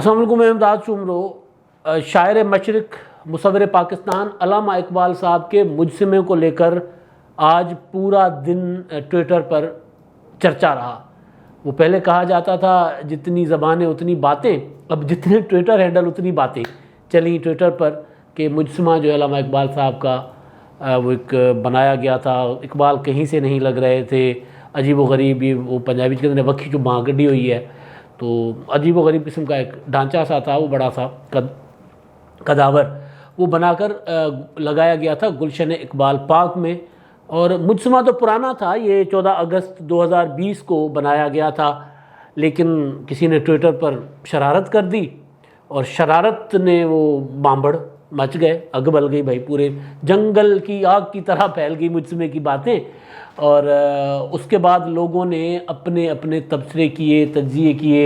السلام علیکم، میں امداد چومرو. شاعر مشرق، مصور پاکستان علامہ اقبال صاحب کے مجسمے کو لے کر آج پورا دن ٹویٹر پر چرچا رہا. وہ پہلے کہا جاتا تھا جتنی زبانیں اتنی باتیں، اب جتنے ٹویٹر ہینڈل اتنی باتیں چلیں ٹویٹر پر کہ مجسمہ جو ہے علامہ اقبال صاحب کا وہ ایک بنایا گیا تھا. اقبال کہیں سے نہیں لگ رہے تھے، عجیب و غریب. یہ وہ پنجابی کے اندر وکھی جو باں گڈی ہوئی ہے تو عجیب و غریب قسم کا ایک ڈھانچہ سا تھا، وہ بڑا سا کداور وہ بنا کر لگایا گیا تھا گلشن اقبال پاک میں. اور مجسمہ تو پرانا تھا، یہ 14 اگست 2020 کو بنایا گیا تھا، لیکن کسی نے ٹویٹر پر شرارت کر دی اور شرارت نے وہ بامبڑ مچ گئے، اگ بل گئی بھائی، پورے جنگل کی آگ کی طرح پھیل گئی مجسمے کی باتیں. اور اس کے بعد لوگوں نے اپنے اپنے تبصرے کیے، تجزیے کیے،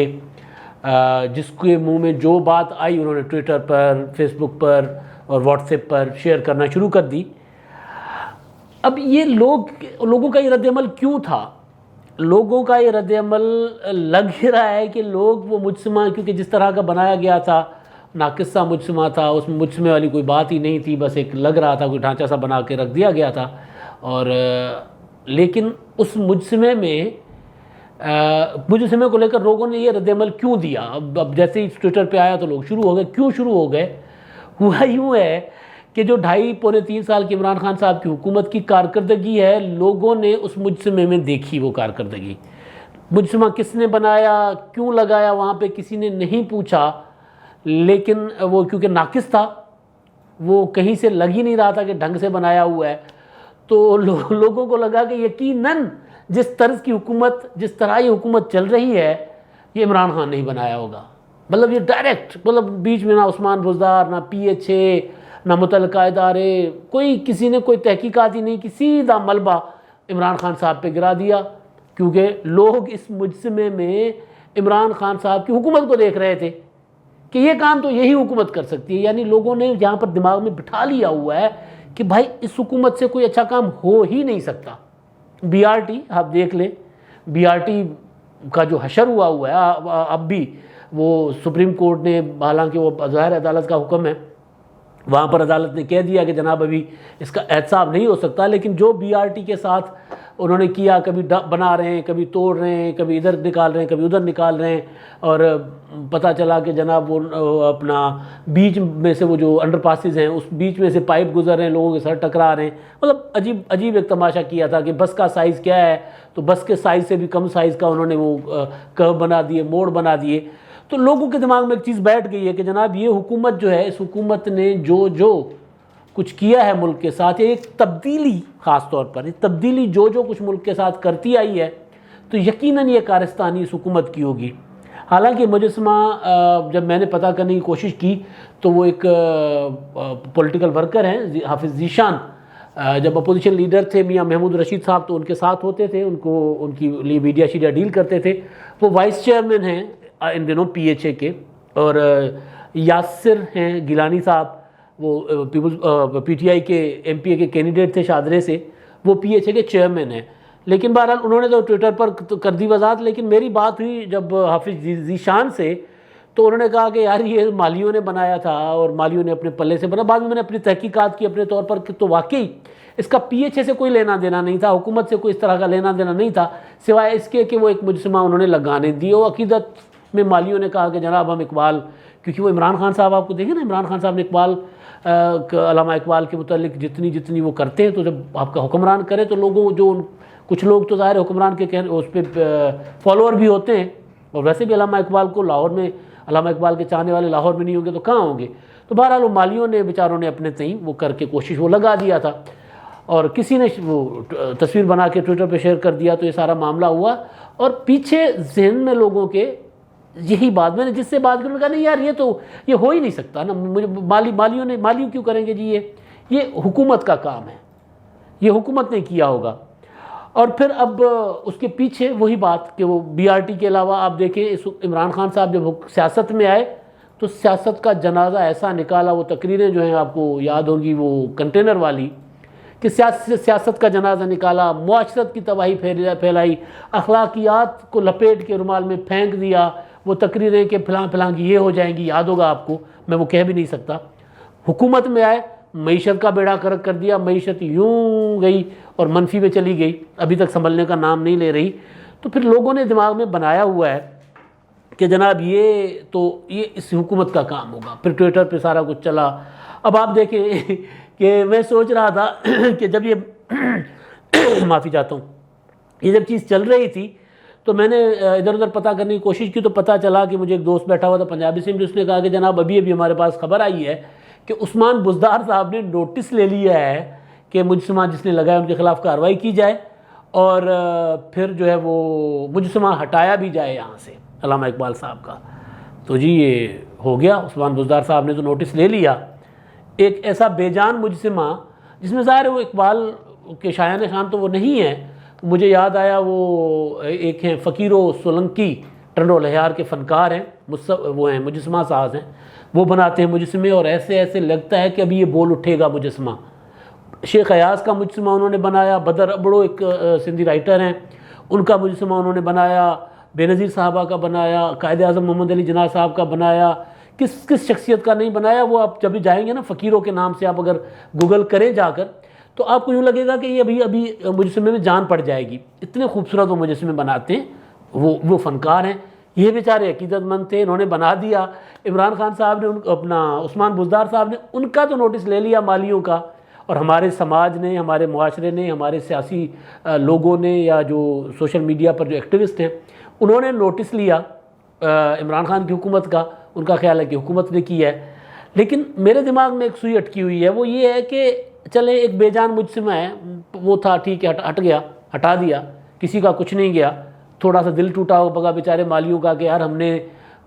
جس کے منہ میں جو بات آئی انہوں نے ٹویٹر پر، فیس بک پر اور واٹس ایپ پر شیئر کرنا شروع کر دی. اب یہ لوگوں کا یہ رد عمل کیوں تھا؟ لوگوں کا یہ رد عمل لگ ہی رہا ہے کہ لوگ وہ مجسمہ کیونکہ جس طرح کا بنایا گیا تھا، ناقص سا مجسمہ تھا، اس میں مجسمے والی کوئی بات ہی نہیں تھی، بس ایک لگ رہا تھا کوئی ڈھانچہ سا بنا کے رکھ دیا گیا تھا. اور لیکن اس مجسمے کو لے کر لوگوں نے یہ رد عمل کیوں دیا؟ اب جیسے ہی ٹویٹر پہ آیا تو لوگ شروع ہو گئے. کیوں شروع ہو گئے؟ ہوا یوں ہے کہ جو 2.5-3 سال کی عمران خان صاحب کی حکومت کی کارکردگی ہے، لوگوں نے اس مجسمے میں دیکھی وہ کارکردگی. مجسمہ کس نے بنایا، کیوں لگایا وہاں پہ کسی نے نہیں پوچھا، لیکن وہ کیونکہ ناقص تھا، وہ کہیں سے لگ ہی نہیں رہا تھا کہ ڈھنگ سے بنایا ہوا ہے، تو لوگوں کو لگا کہ یقیناً جس طرز کی حکومت، جس طرح یہ حکومت چل رہی ہے، یہ عمران خان نہیں بنایا ہوگا. مطلب یہ ڈائریکٹ، مطلب بیچ میں نہ عثمان بزدار، نہ PHA، نہ متعلقہ ادارے، کسی نے کوئی تحقیقات ہی نہیں کی، سیدھا ملبہ عمران خان صاحب پہ گرا دیا. کیونکہ لوگ اس مجسمے میں عمران خان صاحب کی حکومت کو دیکھ رہے تھے کہ یہ کام تو یہی حکومت کر سکتی ہے. یعنی لوگوں نے یہاں پر دماغ میں بٹھا لیا ہوا ہے کہ بھائی اس حکومت سے کوئی اچھا کام ہو ہی نہیں سکتا. BRT آپ دیکھ لیں، BRT کا جو حشر ہوا ہے اب بھی، وہ سپریم کورٹ نے، حالانکہ وہ ظاہر عدالت کا حکم ہے، وہاں پر عدالت نے کہہ دیا کہ جناب ابھی اس کا احتساب نہیں ہو سکتا. لیکن جو BRT کے ساتھ انہوں نے کیا، کبھی بنا رہے ہیں، کبھی توڑ رہے ہیں، کبھی ادھر نکال رہے ہیں، کبھی ادھر نکال رہے ہیں، اور پتہ چلا کہ جناب وہ اپنا بیچ میں سے وہ جو انڈر پاسز ہیں اس بیچ میں سے پائپ گزر رہے ہیں، لوگوں کے سر ٹکرا رہے ہیں. مطلب عجیب ایک تماشا کیا تھا کہ بس کا سائز کیا ہے تو بس کے سائز سے بھی کم سائز کا انہوں نے وہ کرو بنا دیے، موڑ بنا دیے. تو لوگوں کے دماغ میں ایک چیز بیٹھ گئی ہے کہ جناب یہ حکومت جو ہے، اس حکومت نے جو کچھ کیا ہے ملک کے ساتھ، ایک تبدیلی، خاص طور پر یہ تبدیلی جو کچھ ملک کے ساتھ کرتی آئی ہے، تو یقیناً یہ کارستانی اس حکومت کی ہوگی. حالانکہ مجسمہ جب میں نے پتہ کرنے کی کوشش کی تو وہ ایک پولیٹیکل ورکر ہیں حافظ ذیشان، جب اپوزیشن لیڈر تھے میاں محمود رشید صاحب تو ان کے ساتھ ہوتے تھے، ان کی لیے میڈیا شیڈیا ڈیل کرتے تھے. وہ وائس چیئرمین ہیں ان دنوں PHA کے. اور یاسر ہیں گیلانی صاحب، وہ PTI کے MPA کے کینڈیڈیٹ تھے شادرے سے، وہ PHA کے چیئرمین ہیں. لیکن بہرحال انہوں نے تو ٹویٹر پر کر دی وضاحت. لیکن میری بات ہوئی جب حافظ ذیشان سے، تو انہوں نے کہا کہ یار یہ مالیوں نے بنایا تھا اور مالیوں نے اپنے پلے سے بنا. بعد میں نے اپنی تحقیقات کی اپنے طور پر کہ تو واقعی اس کا PHA سے کوئی لینا دینا نہیں تھا، حکومت سے کوئی اس طرح کا لینا دینا نہیں تھا، سوائے اس کے کہ وہ ایک مجسمہ انہوں نے لگانے دی. اور عقیدت میں مالیوں نے کہا کہ جناب ہم اقبال، کیونکہ وہ عمران خان صاحب آپ کو دیکھیں نا، عمران خان صاحب نے علامہ اقبال کے متعلق جتنی وہ کرتے ہیں، تو جب آپ کا حکمران کرے تو لوگوں کچھ لوگ تو ظاہر حکمران کے اس پہ فالوور بھی ہوتے ہیں. اور ویسے بھی علامہ اقبال کو لاہور میں، علامہ اقبال کے چاہنے والے لاہور میں نہیں ہوں گے تو کہاں ہوں گے؟ تو بہرحال وہ مالیوں نے بیچاروں نے اپنے تئیں وہ کر کے کوشش وہ لگا دیا تھا، اور کسی نے وہ تصویر بنا کے ٹویٹر پہ شیئر کر دیا تو یہ سارا معاملہ ہوا. اور پیچھے ذہن میں لوگوں کے یہی بات، میں نے جس سے بات کی انہوں نے کہا نہیں یار یہ ہو ہی نہیں سکتا نا، مالیوں کیوں کریں گے جی، یہ حکومت کا کام ہے، یہ حکومت نے کیا ہوگا. اور پھر اب اس کے پیچھے وہی بات کہ وہ BRT کے علاوہ آپ دیکھیں عمران خان صاحب جب سیاست میں آئے تو سیاست کا جنازہ ایسا نکالا. وہ تقریریں جو ہیں آپ کو یاد ہوگی وہ کنٹینر والی، کہ سیاست کا جنازہ نکالا، معاشرت کی تباہی پھیلائی، اخلاقیات کو لپیٹ کے رومال میں پھینک دیا، وہ تقریریں کہ فلاں فلاں کی یہ ہو جائیں گی، یاد ہوگا آپ کو، میں وہ کہہ بھی نہیں سکتا۔ حکومت میں آئے، معیشت کا بیڑا غرق کر دیا، معیشت یوں گئی اور منفی میں چلی گئی، ابھی تک سنبھلنے کا نام نہیں لے رہی۔ تو پھر لوگوں نے دماغ میں بنایا ہوا ہے کہ جناب یہ اس حکومت کا کام ہوگا، پھر ٹویٹر پہ سارا کچھ چلا۔ اب آپ دیکھیں کہ میں سوچ رہا تھا کہ جب یہ معافی چاہتا ہوں، یہ جب چیز چل رہی تھی تو میں نے ادھر ادھر پتہ کرنے کی کوشش کی، تو پتہ چلا کہ مجھے ایک دوست بیٹھا ہوا تھا پنجابی سے، اس نے کہا کہ جناب ابھی ہمارے پاس خبر آئی ہے کہ عثمان بزدار صاحب نے نوٹس لے لیا ہے کہ مجسمہ جس نے لگایا ان کے خلاف کارروائی کی جائے، اور پھر جو ہے وہ مجسمہ ہٹایا بھی جائے یہاں سے، علامہ اقبال صاحب کا۔ تو جی یہ ہو گیا، عثمان بزدار صاحب نے تو نوٹس لے لیا۔ ایک ایسا بے جان مجسمہ جس میں ظاہر ہے وہ اقبال کے شایان شان تو وہ نہیں ہے، مجھے یاد آیا وہ ایک ہیں فقیر و سولنکی، ٹنڈو لہیار کے فنکار ہیں، وہ ہیں مجسمہ ساز ہیں، وہ بناتے ہیں مجسمے، اور ایسے لگتا ہے کہ ابھی یہ بول اٹھے گا مجسمہ۔ شیخ ایاز کا مجسمہ انہوں نے بنایا، بدر ابڑو ایک سندھی رائٹر ہیں، ان کا مجسمہ انہوں نے بنایا، بے نظیر صاحبہ کا بنایا، قائد اعظم محمد علی جناح صاحب کا بنایا، کس شخصیت کا نہیں بنایا، وہ آپ جب بھی جائیں گے نا فقیروں کے نام سے آپ اگر گوگل کریں جا کر، تو آپ کو یوں لگے گا کہ یہ ابھی مجسمے میں جان پڑ جائے گی، اتنے خوبصورت وہ مجسمے بناتے ہیں، وہ فنکار ہیں۔ یہ بیچارے عقیدت مند تھے، انہوں نے بنا دیا۔ عمران خان صاحب نے اپنا عثمان بزدار صاحب نے ان کا تو نوٹس لے لیا مالیوں کا، اور ہمارے سماج نے، ہمارے معاشرے نے، ہمارے سیاسی لوگوں نے، یا جو سوشل میڈیا پر جو ایکٹیوسٹ ہیں انہوں نے نوٹس لیا عمران خان کی حکومت کا، ان کا خیال ہے کہ حکومت نے کیا ہے۔ لیکن میرے دماغ میں ایک سوئی اٹکی ہوئی ہے، وہ یہ ہے کہ چلے ایک بے جان مجسمہ ہے، وہ تھا ٹھیک ہے، ہٹ گیا، ہٹا دیا، کسی کا کچھ نہیں گیا، تھوڑا سا دل ٹوٹا ہوگا بیچارے مالیوں کا کہ یار ہم نے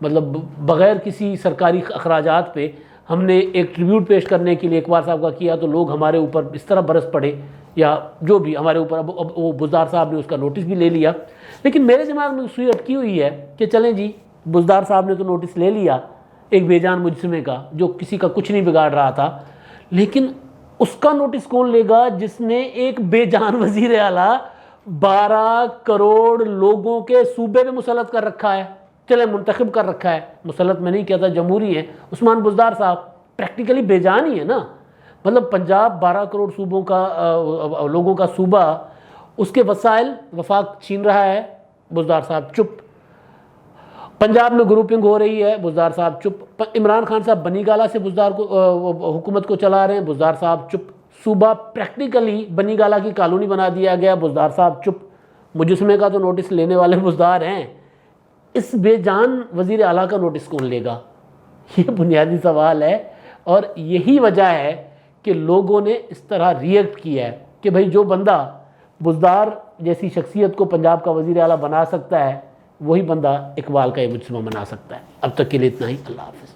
مطلب بغیر کسی سرکاری اخراجات پہ ہم نے ایک ٹریبیوٹ پیش کرنے کے لیے اقبال صاحب کا کیا، تو لوگ ہمارے اوپر اس طرح برس پڑے، یا جو بھی ہمارے اوپر۔ اب وہ بزدار صاحب نے اس کا نوٹس بھی لے لیا۔ لیکن میرے دماغ میں سوئی اٹکی ہوئی ہے کہ چلیں جی بزدار صاحب نے تو نوٹس لے لیا ایک بے جان مجسمے کا جو کسی کا کچھ نہیں بگاڑ رہا تھا، لیکن اس کا نوٹس کون لے گا جس نے ایک بے جان وزیر اعلیٰ 12 کروڑ لوگوں کے صوبے میں مسلط کر رکھا ہے، چلے منتخب کر رکھا ہے، مسلط میں نہیں کہتا، جمہوری ہے عثمان بزدار صاحب، پریکٹیکلی بے جان ہی ہے نا۔ مطلب پنجاب 12 کروڑ صوبوں کا لوگوں کا صوبہ، اس کے وسائل وفاق چھین رہا ہے، بزدار صاحب چپ۔ پنجاب میں گروپنگ ہو رہی ہے، بزدار صاحب چپ۔ عمران خان صاحب بنی گالہ سے بزدار کو حکومت کو چلا رہے ہیں، بزدار صاحب چپ۔ صوبہ پریکٹیکلی بنی گالہ کی کالونی بنا دیا گیا، بزدار صاحب چپ۔ مجسمے کا تو نوٹس لینے والے بزدار ہیں، اس بے جان وزیر اعلیٰ کا نوٹس کون لے گا؟ یہ بنیادی سوال ہے، اور یہی وجہ ہے کہ لوگوں نے اس طرح ریئیکٹ کیا ہے کہ بھئی جو بندہ بزدار جیسی شخصیت کو پنجاب کا وزیر اعلیٰ بنا سکتا ہے، وہی بندہ اقبال کا یہ مجسمہ بنا سکتا ہے۔ اب تک کے لیے اتنا ہی، اللہ حافظ۔